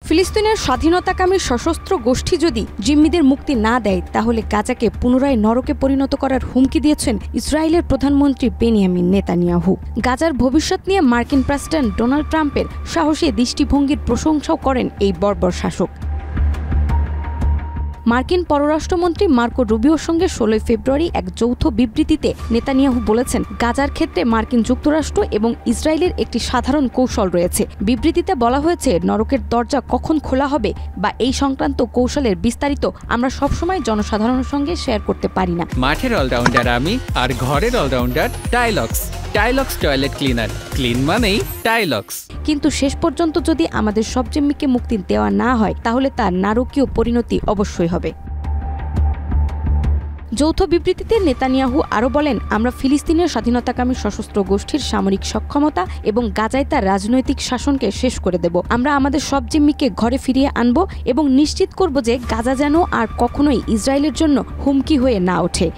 ফিলিস্তিনের স্বাধীনতাকামী সশস্ত্র গোষ্ঠী যদি জিম্মিদের মুক্তি না দেয় তাহলে গাজাকে পুনরায় নরকে পরিণত করার হুমকি দিয়েছেন ইসরায়েলের প্রধানমন্ত্রী বেনিয়ামিন নেতানিয়াহু। গাজার ভবিষ্যৎ নিয়ে মার্কিন প্রেসিডেন্ট ডোনাল্ড ট্রাম্পের সাহসী দৃষ্টিভঙ্গির প্রশংসাও করেন এই বর্বর শাসক। মার্কিন পররাষ্ট্রমন্ত্রী মার্কো রুবিওর সঙ্গে 16 ফেব্রুয়ারি এক যৌথ বিবৃতিতে নেতানিয়াহু বলেছেন, গাজার ক্ষেত্রে মার্কিন যুক্তরাষ্ট্র এবং ইসরায়েলের একটি সাধারণ কৌশল রয়েছে। বিবৃতিতে বলা হয়েছে, নরকের দরজা কখন খোলা হবে বা এই সংক্রান্ত কৌশলের বিস্তারিত আমরা সবসময় জনসাধারণের সঙ্গে শেয়ার করতে পারি না। মাঠের অলরাউন্ডার আমি, আর ঘরের all rounder Tylox. Tylox toilet cleaner, clean মানেই টাইলক্স। কিন্তু শেষ পর্যন্ত যদি আমাদের সব জিম্মিকে মুক্তি দেওয়া না হয় তাহলে তার নারকীয় পরিণতি অবশ্যই হবে। যৌথ বিবৃতিতে নেতানিয়াহু আরও বলেন, আমরা ফিলিস্তিনের স্বাধীনতাকামী সশস্ত্র গোষ্ঠীর সামরিক সক্ষমতা এবং গাজায় তার রাজনৈতিক শাসনকে শেষ করে দেব। আমরা আমাদের সব জিম্মিকে ঘরে ফিরিয়ে আনব এবং নিশ্চিত করব যে গাজা যেন আর কখনোই ইসরায়েলের জন্য হুমকি হয়ে না ওঠে।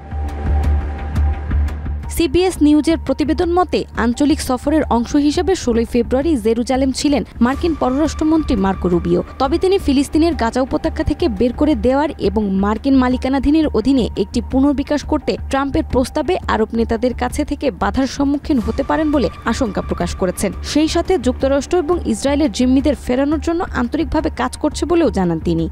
সিবিএস নিউজের প্রতিবেদন মতে, আঞ্চলিক সফরের অংশ হিসেবে 16 ফেব্রুয়ারি জেরুজালেম ছিলেন মার্কিন পররাষ্ট্রমন্ত্রী মার্কো রুবিও। তবে তিনি ফিলিস্তিনের গাজা উপত্যকা থেকে বের করে দেওয়ার এবং মার্কিন মালিকানাধীনের অধীনে একটি পুনর্বিকাশ করতে ট্রাম্পের প্রস্তাবে আরব নেতাদের কাছে থেকে বাধার সম্মুখীন হতে পারেন বলে আশঙ্কা প্রকাশ করেছেন। সেই সাথে যুক্তরাষ্ট্র এবং ইসরায়েলের জিম্মিদের ফেরানোর জন্য আন্তরিকভাবে কাজ করছে বলেও জানান তিনি।